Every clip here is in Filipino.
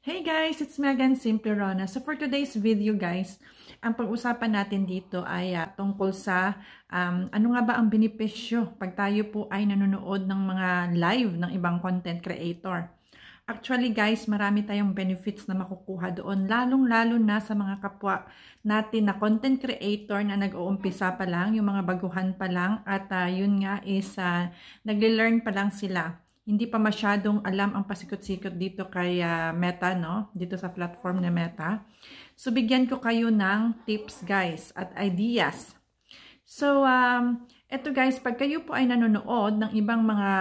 Hey guys, it's me again, Simple Rona. So for today's video guys, ang pag-usapan natin dito ay tungkol sa ano nga ba ang benepisyo pag tayo po ay nanonood ng mga live ng ibang content creator. Actually guys, marami tayong benefits na makukuha doon, lalong-lalo na sa mga kapwa natin na content creator na nag-uumpisa pa lang, yung mga baguhan pa lang at yun nga is nagle-learn pa lang sila. Hindi pa masyadong alam ang pasikot-sikot dito kay Meta, no? Dito sa platform na Meta. So, bigyan ko kayo ng tips, guys, at ideas. So, eto guys, pag kayo po ay nanonood ng ibang mga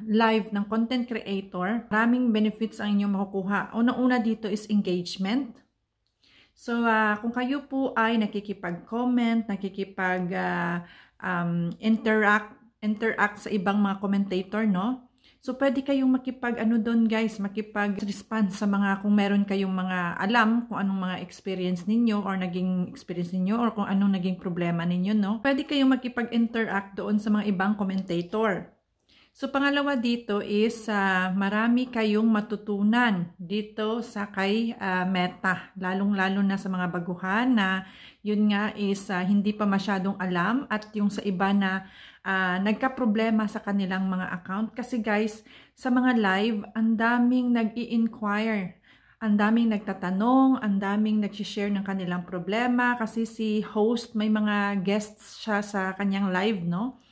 live ng content creator, maraming benefits ang inyong makukuha. Una-una dito is engagement. So, kung kayo po ay nakikipag-comment, interact sa ibang mga commentator, no? So, pwede kayong doon guys, makipag-respond sa mga, kung meron kayong mga alam, kung anong mga experience ninyo, or naging experience ninyo, or kung anong naging problema ninyo, no? Pwede kayong makipag-interact doon sa mga ibang commentator. So, pangalawa dito is, marami kayong matutunan dito sa kay Meta, lalong-lalo na sa mga baguhan na, yun nga is, hindi pa masyadong alam, at yung sa iba na, nagka-problema sa kanilang mga account. Kasi guys, sa mga live, ang daming nag-i-inquire, ang daming nagtatanong, ang daming nag-share ng kanilang problema kasi si host may mga guests siya sa kanyang live, no?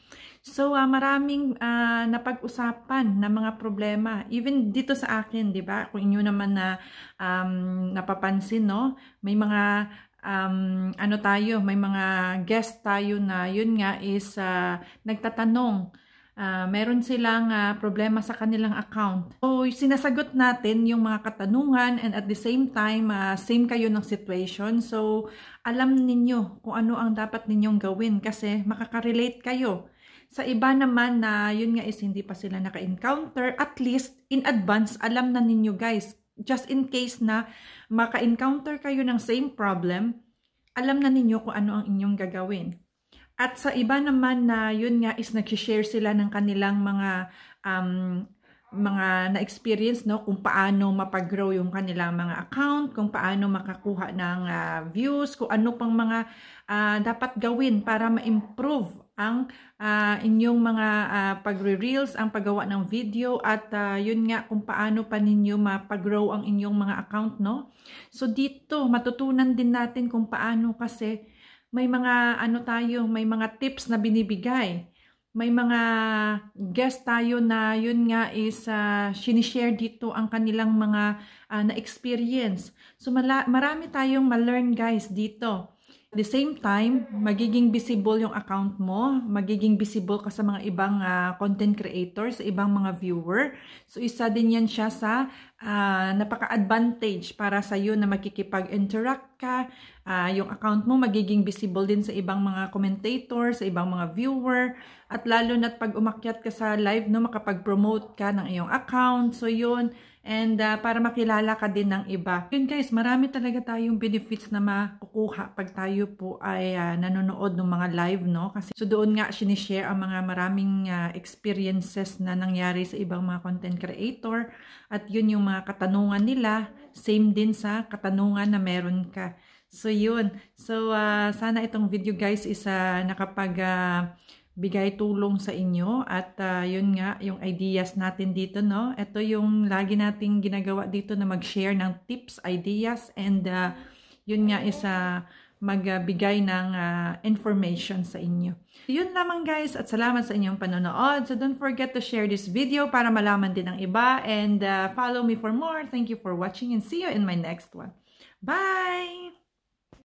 So, maraming napag-usapan na mga problema. Even dito sa akin, di ba? Kung inyo naman na napapansin, no? May mga may mga guest tayo na yun nga is nagtatanong. Meron silang problema sa kanilang account. So, sinasagot natin yung mga katanungan and at the same time, same kayo ng situation. So, alam ninyo kung ano ang dapat ninyong gawin kasi makaka-relate kayo. Sa iba naman na yun nga is hindi pa sila naka-encounter, at least in advance, alam na ninyo guys. Just in case na maka-encounter kayo ng same problem, alam na ninyo kung ano ang inyong gagawin. At sa iba naman na yun nga is nag-share sila ng kanilang mga na-experience, no, kung paano mapag-grow yung kanilang mga account, kung paano makakuha ng views, kung ano pang mga dapat gawin para ma-improve ang inyong mga pagre-reels, ang paggawa ng video, at yun nga kung paano pa ninyo mapag-grow ang inyong mga account, no? So dito matutunan din natin kung paano, kasi may mga may mga tips na binibigay. May mga guest tayo na yun nga is sinishare dito ang kanilang mga na-experience. So marami tayong ma-learn guys dito. At the same time, magiging visible yung account mo, magiging visible ka sa mga ibang content creators, sa ibang mga viewer. So isa din yan siya sa napaka-advantage para sa iyo na makikipag-interact ka. Yung account mo magiging visible din sa ibang mga commentators, sa ibang mga viewer. At lalo na't pag umakyat ka sa live, no, makapag-promote ka ng iyong account. So yun, and para makilala ka din ng iba. Yun guys, marami talaga tayong benefits na makukuha pag tayo po ay nanonood ng mga live, no? Kasi so doon nga sinishare ang mga maraming experiences na nangyari sa ibang mga content creator. At yun yung mga katanungan nila, same din sa katanungan na meron ka. So yun. So sana itong video guys is bigay tulong sa inyo, at yun nga yung ideas natin dito, no? Ito yung lagi nating ginagawa dito na mag-share ng tips, ideas, and yun nga is magbigay ng information sa inyo. Yun lamang guys, at salamat sa inyong panonood. So don't forget to share this video para malaman din ng iba, and follow me for more. Thank you for watching and see you in my next one. Bye!